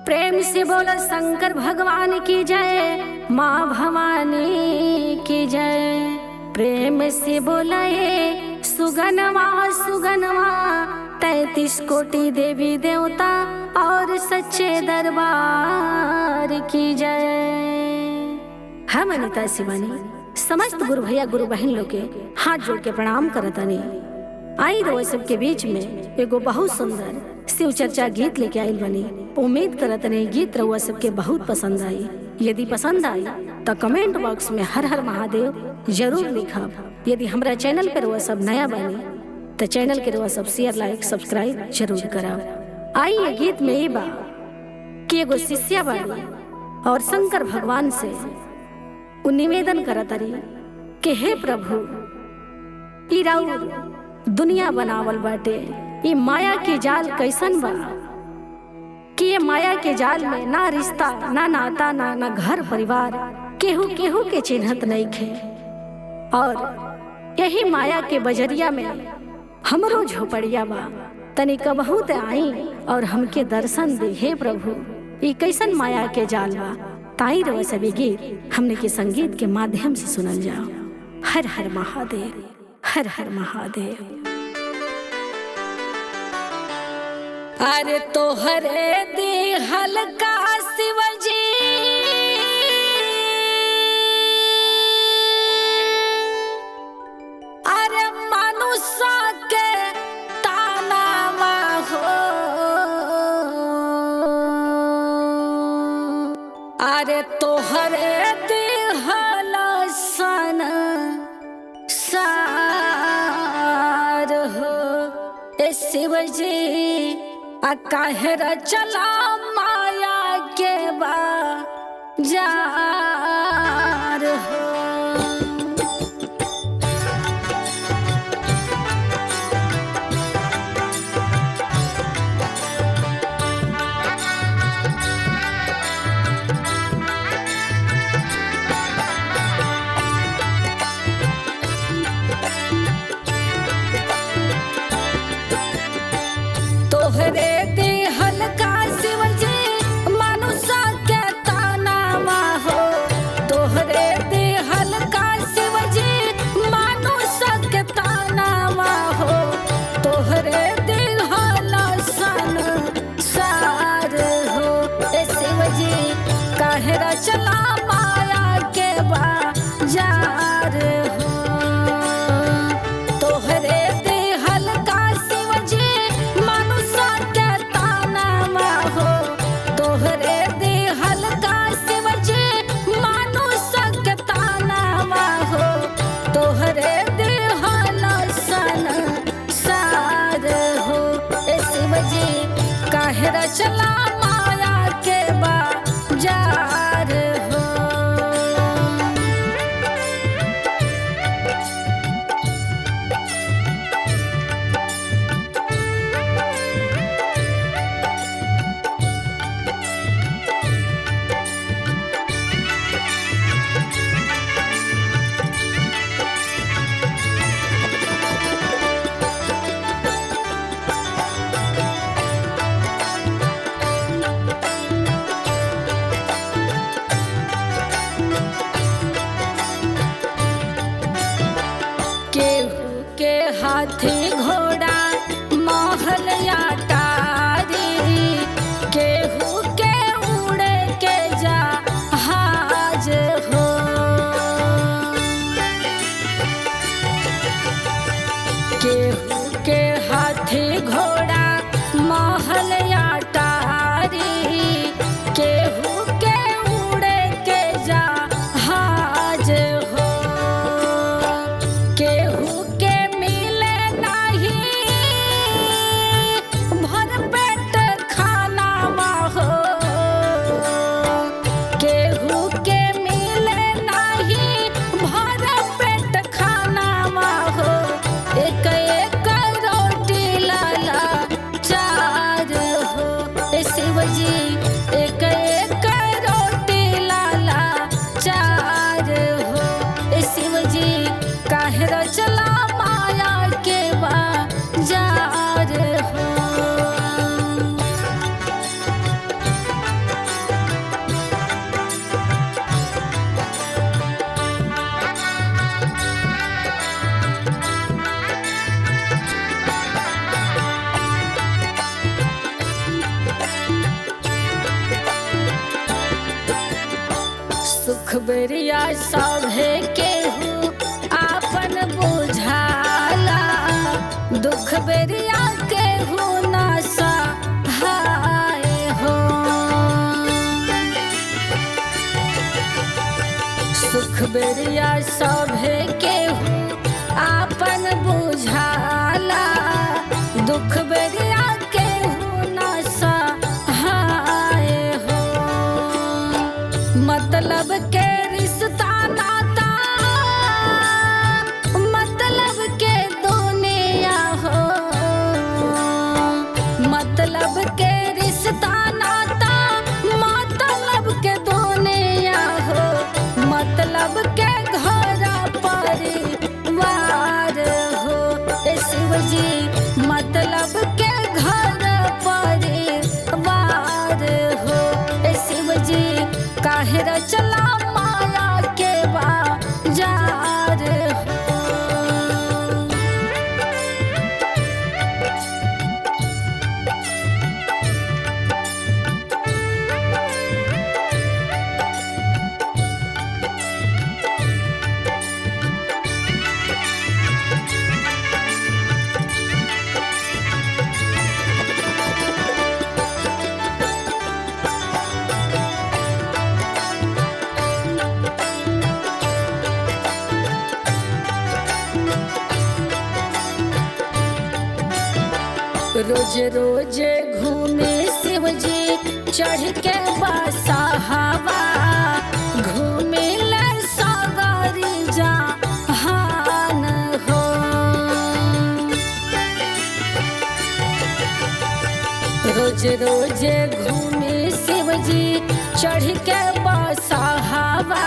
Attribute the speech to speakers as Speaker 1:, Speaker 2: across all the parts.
Speaker 1: प्रेम से बोलो शंकर भगवान की जय, माँ भवानी की जय। प्रेम से बोला ये सुगनवा सुगनवा, 33 कोटि देवी देवता और सच्चे दरबार की जय। हम अनिता शिवानी समस्त गुरु भैया गुरु बहन लोग के हाथ जोड़ के प्रणाम करतनी। आई रो सबके बीच में एगो बहुत सुंदर शिव चर्चा गीत लेके आइल बनी। उम्मीद करतनी गीत रउआ सबके बहुत पसंद आई। यदि पसंद आई तो कमेंट बॉक्स में हर हर महादेव जरूर लिखब। यदि हमरा चैनल पर रउआ सब नया बनी तो चैनल के रउआ सब शेयर लाइक सब्सक्राइब जरूर करब। आई ये गीत में ये बा कि एगो शिष्या बाड़ी और शंकर भगवान से उ निवेदन करतरी कि हे प्रभु, ई राउर दुनिया बनावल बाटे, ये माया के जाल कैसन बा कि ये माया के जाल में ना रिश्ता ना नाता ना घर परिवार केहू केहू के चिन्हत नहीं खे। और यही माया के बजरिया में हमरो झोपड़िया बा, तनी कबहू ते आई और हमके दर्शन दे हे प्रभु। ये कैसन माया के जाल बा। ताई रवा सभी गीत हमने के संगीत के माध्यम से सुनल जाओ। हर हर महादेव, हर हर महादेव। अरे तो हरे दे हल्का शिवजी, अरे मनुष्य के तानावा हो, अरे तो हरे दे हलसन सार हो। ए शिवजी काहेरा चला माया के बाजार हो। तोहरे दे हल्का शिवजी मनुष्य के तानावा हो। तोहरे दे हल्का शिवजी मनुष्य के तानावा हो। तोहरे दे हलसन सार हो। ए शिवजी काहेरा चला माया के बाजार हो। तोहरे दे हल्का शिवजी मनुष्य के तानावा हो। तोहरे दे हल्का शिवजी मनुष्य के तानावा हो। तोहरे दे हलसन सार हो। ए शिवजी काहेरा चला माया के बाजार हो। काहे रचला माया के बाजार हो। सुख बेरिया सभे केहू आपन बुझाला, दुख बेरिया केहू ना सहाय हो। सुख बेरिया सभे केहू आपन बुझाला, दुख बेरिया केहू ना सहाय हो। मतलब के रिश्ता नाता, मतलब के दुनिया हो। मतलब के रिश्ता नाता, मतलब के दुनिया हो। मतलब के घर परिवार हो। ए शिव जी मतलब के घर परिवार हो। ए शिव जी काहे रचला माया के बाजार हो। रोज रोज घूमे शिव जी चढ़ के बसहावा, घूमे ले सागरी जहान हो। रोज रोज घूमे शिव जी चढ़ के बसहावा,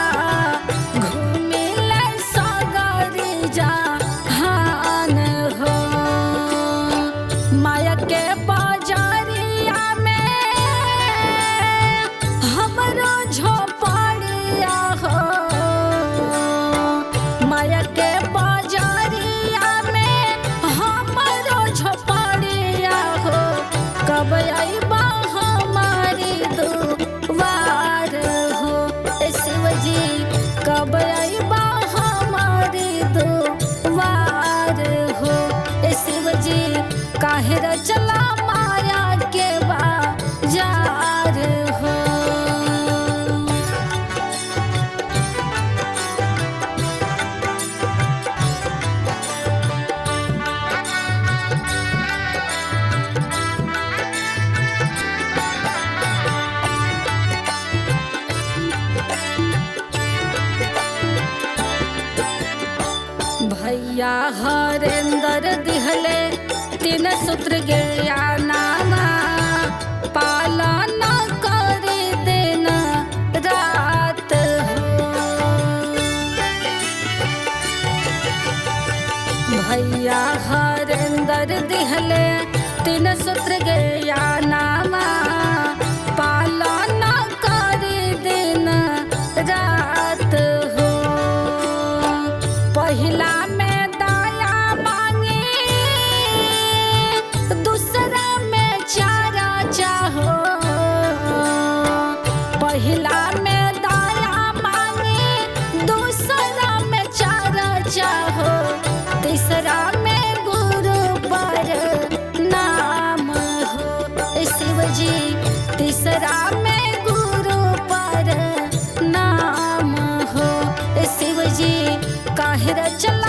Speaker 1: घूमे ले सागरी जहान हो। माया के बाजारिया में हमरो झोपड़िया हो। माया के बाजारिया में हमरो झोपड़िया हो। कब आइबा हमारी दुआर हो। ए शिव जी कब आइबा हमारी दुआर हो। ए शिव जी काहे रचला माया के बाजार हो। भैया हरेंद्र दिहले 3 सूत्र ज्ञानामा, पालन करे दिन रात हो। भैया हरेंद्र दिहले 3 सूत्र ज्ञानामा, पालन करे दिन रात हो। पहिला में दया मांगे, दूसरा में चारा चाहो। पहिला में दया मांगे, दूसरा में चारा चाहो। तीसरा में गुरु पर नाम हो। शिव जी तीसरा में गुरु पर नाम हो। शिव जी काहे रचला